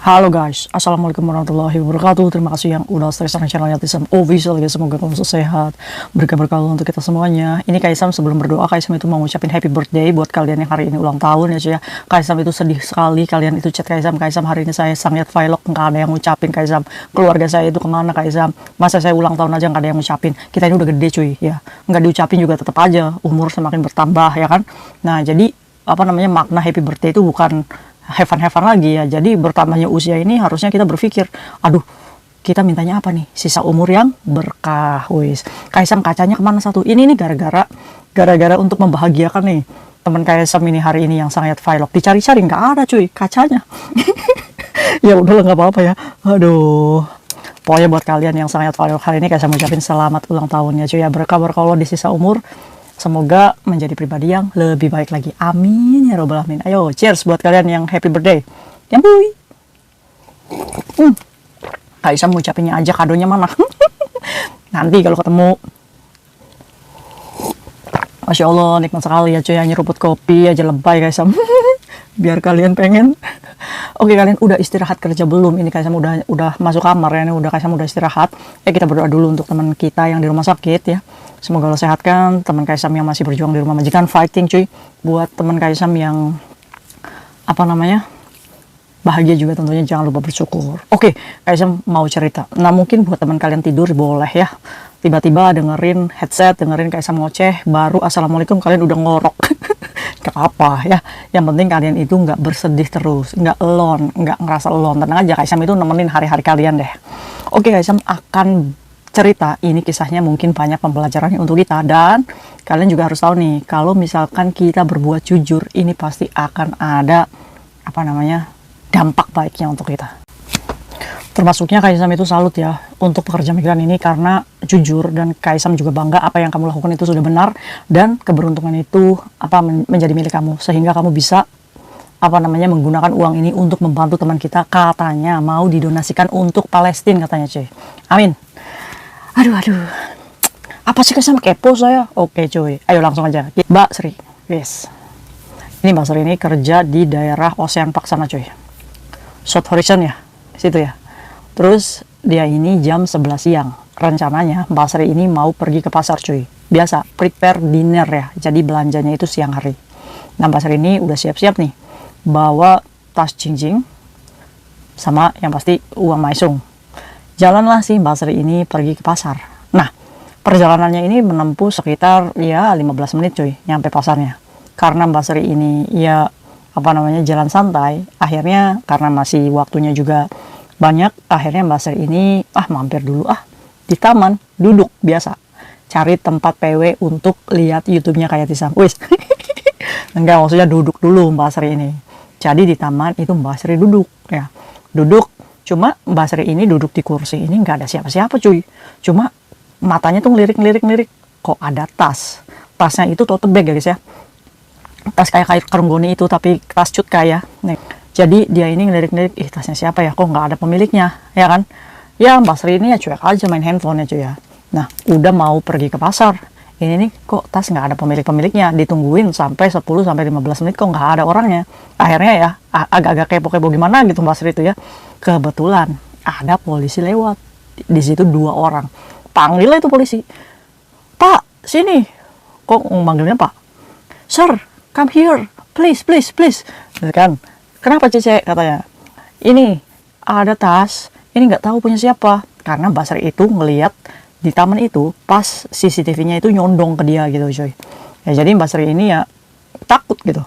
Halo guys, assalamualaikum warahmatullahi wabarakatuh. Terima kasih yang udah stay sama channel Yatisam Official guys. Semoga kamu sehat, berkah untuk kita semuanya. Ini Kaisam sebelum berdoa, Kaisam itu mau ngucapin happy birthday buat kalian yang hari ini ulang tahun ya cuy ya. Kaisam itu sedih sekali kalian itu chat Kaisam hari ini saya sangat vlog, nggak ada yang ngucapin Kaisam. Keluarga saya itu kemana Kaisam? Masa saya ulang tahun aja nggak ada yang ngucapin? Kita ini udah gede cuy ya, nggak diucapin juga tetap aja umur semakin bertambah ya kan. Nah jadi apa namanya, makna happy birthday itu bukan have fun lagi ya. Jadi bertambahnya usia ini harusnya kita berpikir, aduh kita mintanya apa nih, sisa umur yang berkah. Wis Kaisam kacanya kemana satu ini nih, gara-gara untuk membahagiakan nih teman Kaisam ini hari ini yang sangat vlog, dicari-cari nggak ada cuy kacanya. Ya udahlah nggak apa-apa ya, aduh. Pokoknya buat kalian yang sangat vlog hari ini, Kaisam ucapin selamat ulang tahun ya cuy ya, berkah Allah di sisa umur. Semoga menjadi pribadi yang lebih baik lagi. Amin ya robbal alamin. Ayo, cheers buat kalian yang happy birthday. Yambuy. Kaisam ngucapinnya aja, kadonya mana? Nanti kalau ketemu. Masya Allah, nikmat sekali ya cuy, yang nyeruput kopi aja lebay Kaisam. Biar kalian pengen. Oke, kalian udah istirahat kerja belum? Ini Kaisam udah masuk kamar ya, ini Kaisam udah istirahat. Kita berdoa dulu untuk teman kita yang di rumah sakit ya. Semoga Allah sehatkan teman Kaisam yang masih berjuang di rumah majikan, fighting cuy. Buat teman Kaisam yang apa namanya, bahagia juga tentunya, jangan lupa bersyukur. Oke, Kaisam mau cerita. Nah mungkin buat teman kalian tidur boleh ya, tiba-tiba dengerin headset, dengerin Kaisam ngoceh, baru assalamualaikum kalian udah ngorok. Gak apa ya, yang penting kalian itu nggak bersedih terus, nggak alone, nggak ngerasa alone. Tenang aja, Kaisam itu nemenin hari-hari kalian deh. Oke, Kaisam akan cerita, ini kisahnya mungkin banyak pembelajarannya untuk kita, dan kalian juga harus tahu nih, kalau misalkan kita berbuat jujur, ini pasti akan ada apa namanya, dampak baiknya untuk kita. Termasuknya Kaisam itu salut ya untuk pekerja migran ini, karena jujur, dan Kaisam juga bangga apa yang kamu lakukan itu sudah benar, dan keberuntungan itu apa menjadi milik kamu, sehingga kamu bisa apa namanya, menggunakan uang ini untuk membantu teman kita, katanya mau didonasikan untuk Palestina katanya cuy. Amin. Aduh, apa sih Kaisam kepo saya? Oke cuy, ayo langsung aja. Mbak Sri, yes. Ini Mbak Sri ini kerja di daerah Ocean Park sana cuy, South Horizon ya, situ ya. Terus dia ini jam 11 siang, rencananya Mbak Sri ini mau pergi ke pasar cuy. Biasa, prepare dinner ya, jadi belanjanya itu siang hari. Nah Mbak Sri ini udah siap-siap nih, bawa tas jinjing, sama yang pasti uang maisung. Jalanlah si Mbak Sri ini pergi ke pasar. Nah, perjalanannya ini menempuh sekitar ya 15 menit cuy, nyampe pasarnya. Karena Mbak Sri ini ya apa namanya, jalan santai, akhirnya karena masih waktunya juga banyak, akhirnya Mbak Sri ini mampir dulu di taman, duduk biasa. Cari tempat PW untuk lihat YouTube-nya kayak Tisam. Wis. Enggak, maksudnya duduk dulu Mbak Sri ini. Jadi di taman itu Mbak Sri duduk ya. Duduk. Cuma Mbak Sri ini duduk di kursi ini nggak ada siapa-siapa cuy. Cuma matanya tuh ngelirik. Kok ada tas. Tasnya itu tote bag ya guys ya. Tas kayak kerenggoni itu, tapi tas cut kayak. Nih. Jadi dia ini ngelirik, tasnya siapa ya? Kok nggak ada pemiliknya, ya kan? Ya Mbak Sri ini ya cuek aja main handphone ya cuy ya. Nah udah mau pergi ke pasar. Ini nih kok tas nggak ada pemiliknya, ditungguin sampai 10-15 menit kok nggak ada orangnya. Akhirnya ya agak-agak kepo gimana gitu Mbak Sri itu ya. Kebetulan ada polisi lewat di situ, 2 orang. Panggilnya itu polisi, Pak sini. Kok manggilnya Pak? Sir, come here, please. Kan? Kenapa Cece, katanya? Ini ada tas, ini nggak tahu punya siapa. Karena Mbak Sri itu ngelihat di taman itu pas CCTV-nya itu nyondong ke dia gitu coy. Ya jadi Mbak Sri ini ya takut gitu.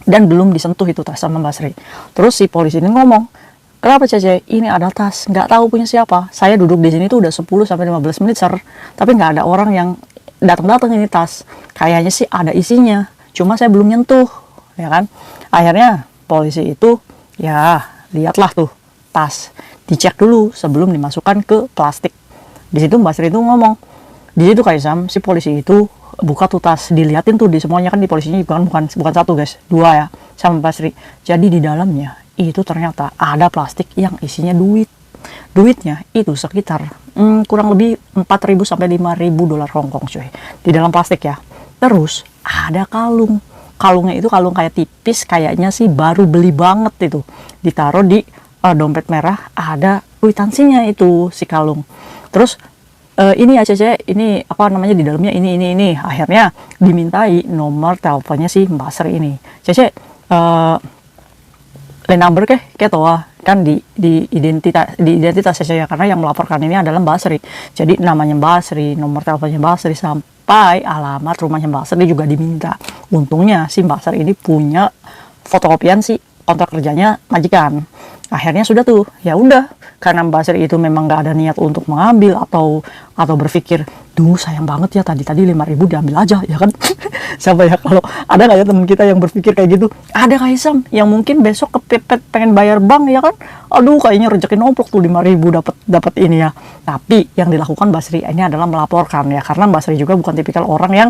Dan belum disentuh itu tas sama Mbak Sri. Terus si polisi ini ngomong, kenapa Cece? Ini ada tas, nggak tahu punya siapa. Saya duduk di sini tuh udah 10-15 menit sir, tapi nggak ada orang yang datang ini tas. Kayaknya sih ada isinya, cuma saya belum nyentuh, ya kan? Akhirnya polisi itu ya lihatlah tuh tas, dicek dulu sebelum dimasukkan ke plastik. Di situ Mbak Sri itu ngomong, di situ Kaisam si polisi itu buka tuh tas, diliatin tuh di semuanya, kan di polisinya bukan satu guys, 2 ya sama Mbak Sri. Jadi di dalamnya itu ternyata ada plastik yang isinya duitnya itu sekitar kurang lebih 4.000 sampai 5.000 dolar Hongkong cuy, di dalam plastik ya. Terus ada kalungnya itu kalung kayak tipis, kayaknya sih baru beli banget itu, ditaruh di dompet merah, ada kwitansinya itu si kalung. Terus ini ya Cece, ini apa namanya di dalamnya ini. Akhirnya dimintai nomor teleponnya si Mbak Sri ini. Cece, line number kayak toa kan di identitas saya, karena yang melaporkan ini adalah Mbak Sri. Jadi namanya Mbak Sri, nomor teleponnya Mbak Sri, sampai alamat rumahnya Mbak Sri juga diminta. Untungnya si Mbak Sri ini punya fotokopian si kontrak kerjanya majikan. Akhirnya sudah tuh, ya udah, karena Mbak Sri itu memang nggak ada niat untuk mengambil atau berpikir, duh sayang banget ya tadi 5.000 diambil aja ya kan. Siapa ya, kalau ada nggak ya teman kita yang berpikir kayak gitu? Ada Kak Isam yang mungkin besok kepepet pengen bayar bank ya kan, aduh kayaknya rezeki nomplok tuh 5.000 dapat ini ya. Tapi yang dilakukan Mbak Sri ini adalah melaporkan ya, karena Mbak Sri juga bukan tipikal orang yang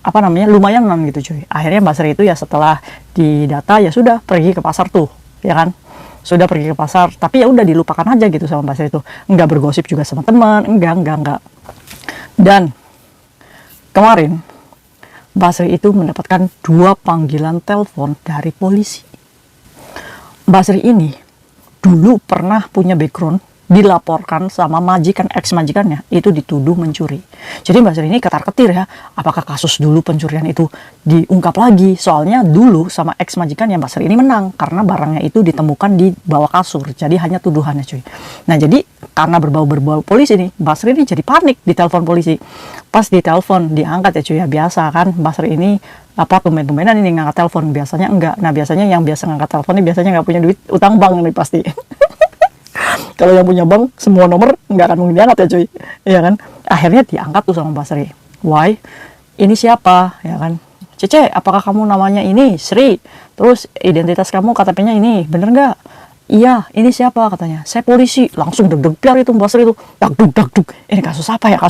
apa namanya lumayanan gitu cuy. Akhirnya Mbak Sri itu ya setelah didata ya sudah pergi ke pasar tuh ya kan, sudah pergi ke pasar, tapi ya udah dilupakan aja gitu sama Mbak Sri itu, nggak bergosip juga sama teman, enggak. Dan kemarin Mbak Sri itu mendapatkan 2 panggilan telepon dari polisi. Mbak Sri ini dulu pernah punya background, dilaporkan sama majikan, ex majikannya itu dituduh mencuri. Jadi Mbak Sri ini ketar-ketir ya, apakah kasus dulu pencurian itu diungkap lagi? Soalnya dulu sama ex majikannya Mbak Sri ini menang karena barangnya itu ditemukan di bawah kasur. Jadi hanya tuduhannya cuy. Nah jadi karena berbau polisi nih, Mbak Sri ini jadi panik di telepon polisi. Pas di telepon diangkat ya cuy ya, biasa kan Mbak Sri ini apa tumben-tumbenan ini ngangkat telepon, biasanya enggak. Nah biasanya yang biasa ngangkat telepon ini biasanya nggak punya duit utang bank nih pasti. Kalau yang punya bank semua nomor nggak akan mungkin diangkat ya cuy, ya kan. Akhirnya diangkat tuh sama Mbak Sri. Why? Ini siapa? Ya kan. Cece, apakah kamu namanya ini Sri? Terus identitas kamu KTP-nya ini, bener nggak? Iya, ini siapa katanya? Saya polisi. Langsung deg-deg piar itu Mbak Sri itu. Dagdug. Ini kasus apa ya?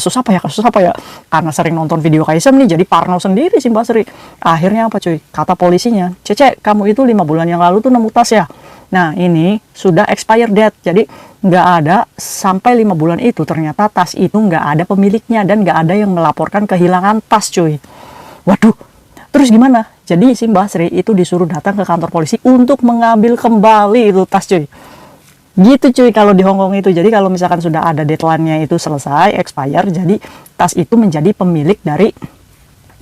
Karena sering nonton video Kaisem nih, jadi parno sendiri sih Mbak Sri. Akhirnya apa cuy? Kata polisinya, Cece, kamu itu 5 bulan yang lalu tuh nemu tas ya? Nah ini sudah expired date, jadi nggak ada sampai 5 bulan itu ternyata tas itu nggak ada pemiliknya dan nggak ada yang melaporkan kehilangan tas cuy. Waduh, terus gimana? Jadi si Mbak Sri itu disuruh datang ke kantor polisi untuk mengambil kembali itu tas cuy. Gitu cuy kalau di Hongkong itu. Jadi kalau misalkan sudah ada deadline-nya itu selesai, expire, jadi tas itu menjadi pemilik dari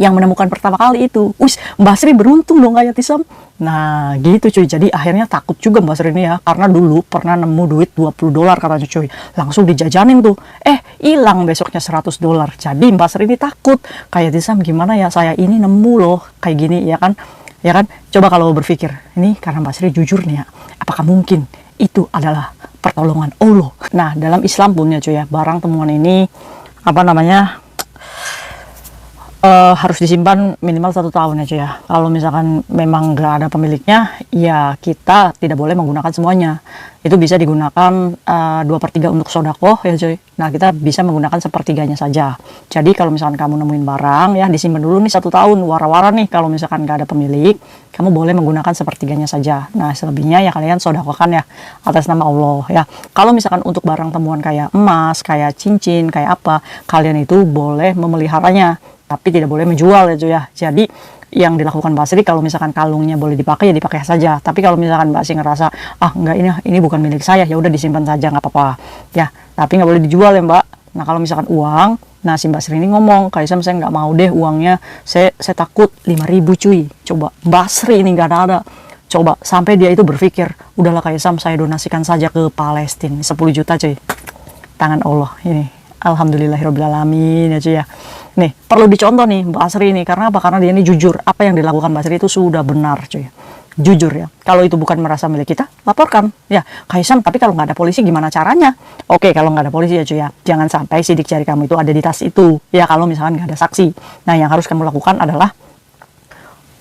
yang menemukan pertama kali itu. Wih, Mbak Sri beruntung dong kayak Tisam. Nah gitu cuy, jadi akhirnya takut juga Mbak Sri ini ya, karena dulu pernah nemu duit $20 katanya cuy, langsung dijajanin tuh, hilang besoknya $100. Jadi Mbak Sri ini takut, kayak Tisam gimana ya, saya ini nemu loh kayak gini ya kan. Coba kalau berpikir, ini karena Mbak Sri jujur nih ya, apakah mungkin itu adalah pertolongan Allah? Nah dalam Islam pun ya cuy ya, barang temuan ini apa namanya harus disimpan minimal 1 tahun ya cuy ya. Kalau misalkan memang nggak ada pemiliknya, ya kita tidak boleh menggunakan semuanya. Itu bisa digunakan 2/3 untuk sodako ya cuy. Nah kita bisa menggunakan 1/3-nya saja. Jadi kalau misalkan kamu nemuin barang ya, disimpan dulu nih 1 tahun, wara-wara nih. Kalau misalkan nggak ada pemilik, kamu boleh menggunakan 1/3-nya saja. Nah selebihnya ya kalian sodakokan ya atas nama Allah ya. Kalau misalkan untuk barang temuan kayak emas, kayak cincin, kayak apa, kalian itu boleh memeliharanya, tapi tidak boleh menjual ya cuy ya. Jadi yang dilakukan Mbak Sri, kalau misalkan kalungnya boleh dipakai ya dipakai saja. Tapi kalau misalkan Mbak Sri ngerasa enggak, ini bukan milik saya, ya udah disimpan saja nggak apa-apa ya. Tapi nggak boleh dijual ya Mbak. Nah kalau misalkan uang, nah si Mbak Sri ini ngomong, Kaisam saya nggak mau deh uangnya, saya takut 5.000 cuy. Coba Mbak Sri ini nggak ada. Coba sampai dia itu berpikir, udahlah Kaisam saya donasikan saja ke Palestina 10 juta cuy. Tangan Allah ini. Alhamdulillahirobbilalamin ya cuy ya. Nih perlu dicontoh nih Mbak Sri ini, karena apa? Karena dia ini jujur, apa yang dilakukan Mbak Sri itu sudah benar cuy, jujur ya. Kalau itu bukan merasa milik kita, laporkan ya Kaisam. Tapi kalau nggak ada polisi gimana caranya? Oke, kalau nggak ada polisi ya cuy ya, jangan sampai sidik jari kamu itu ada di tas itu ya. Kalau misalkan nggak ada saksi, nah yang harus kamu lakukan adalah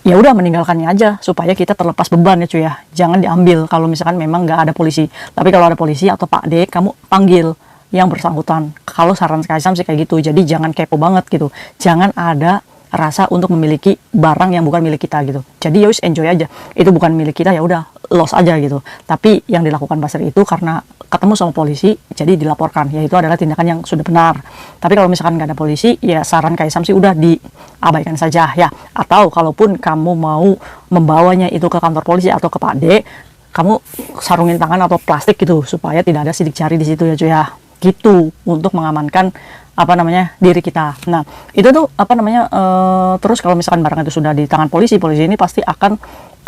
ya udah meninggalkannya aja supaya kita terlepas beban ya cuy ya. Jangan diambil kalau misalkan memang nggak ada polisi. Tapi kalau ada polisi atau Pak D, kamu panggil yang bersangkutan. Kalau saran Kaisam sih kayak gitu. Jadi jangan kepo banget gitu. Jangan ada rasa untuk memiliki barang yang bukan milik kita gitu. Jadi ya wis enjoy aja. Itu bukan milik kita, ya udah loss aja gitu. Tapi yang dilakukan Mbak Sri itu karena ketemu sama polisi, jadi dilaporkan. Ya itu adalah tindakan yang sudah benar. Tapi kalau misalkan nggak ada polisi, ya saran Kaisam sih udah diabaikan saja ya. Atau kalaupun kamu mau membawanya itu ke kantor polisi atau ke Pak D, kamu sarungin tangan atau plastik gitu supaya tidak ada sidik jari di situ ya cuy ya, gitu, untuk mengamankan apa namanya diri kita. Nah itu tuh apa namanya terus kalau misalkan barang itu sudah di tangan polisi, polisi ini pasti akan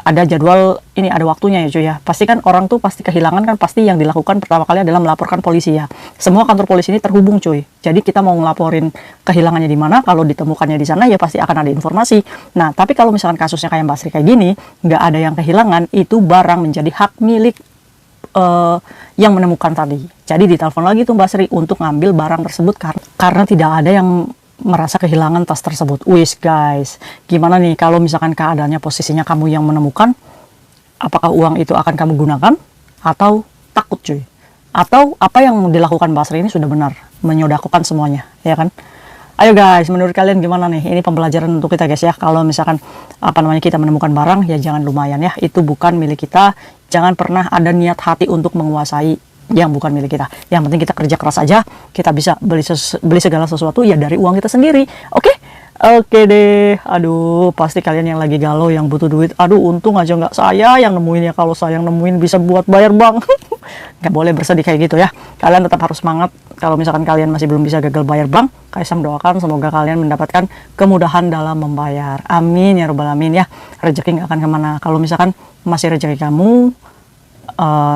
ada jadwal, ini ada waktunya ya cuy ya. Pasti kan orang tuh pasti kehilangan kan, pasti yang dilakukan pertama kali adalah melaporkan polisi ya. Semua kantor polisi ini terhubung cuy. Jadi kita mau ngelaporin kehilangannya di mana, kalau ditemukannya di sana ya pasti akan ada informasi. Nah tapi kalau misalkan kasusnya kayak Mbak Sri kayak gini, nggak ada yang kehilangan, itu barang menjadi hak milik yang menemukan tadi. Jadi ditelepon lagi tuh Mbak Sri untuk ngambil barang tersebut karena tidak ada yang merasa kehilangan tas tersebut. Wis guys, gimana nih kalau misalkan keadaannya posisinya kamu yang menemukan, apakah uang itu akan kamu gunakan atau takut cuy? Atau apa yang dilakukan Mbak Sri ini sudah benar, menyodakokan semuanya, ya kan? Ayo guys, menurut kalian gimana nih? Ini pembelajaran untuk kita guys ya. Kalau misalkan apa namanya kita menemukan barang, ya jangan lumayan ya. Itu bukan milik kita. Jangan pernah ada niat hati untuk menguasai yang bukan milik kita. Yang penting kita kerja keras aja. Kita bisa beli segala sesuatu ya dari uang kita sendiri. Oke? Oke deh. Aduh, pasti kalian yang lagi galau, yang butuh duit. Aduh, untung aja nggak saya yang nemuin ya. Kalau saya yang nemuin bisa buat bayar bank. Nggak boleh bersedih kayak gitu ya. Kalian tetap harus semangat. Kalau misalkan kalian masih belum bisa gagal bayar bank, Kaisang doakan semoga kalian mendapatkan kemudahan dalam membayar. Amin ya robbal alamin ya. Rezeki nggak akan kemana. Kalau misalkan masih rezeki kamu,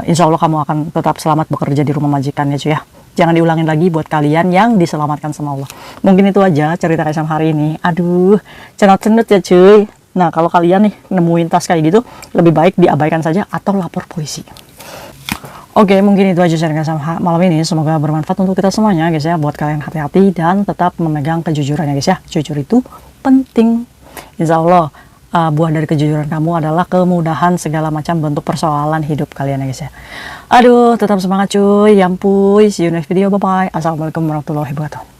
insya Allah kamu akan tetap selamat bekerja di rumah majikan ya cuy ya. Jangan diulangin lagi buat kalian yang diselamatkan sama Allah. Mungkin itu aja cerita Kaisang hari ini. Aduh, cenut-cenut ya cuy. Nah kalau kalian nih nemuin tas kayak gitu, lebih baik diabaikan saja atau lapor polisi. Oke, mungkin itu aja sharing sama malam ini. Semoga bermanfaat untuk kita semuanya guys ya. Buat kalian hati-hati dan tetap memegang kejujurannya guys ya. Jujur itu penting. Insya Allah buah dari kejujuran kamu adalah kemudahan segala macam bentuk persoalan hidup kalian ya guys ya. Aduh, tetap semangat cuy. Yampuy, see you next video. Bye-bye. Assalamualaikum warahmatullahi wabarakatuh.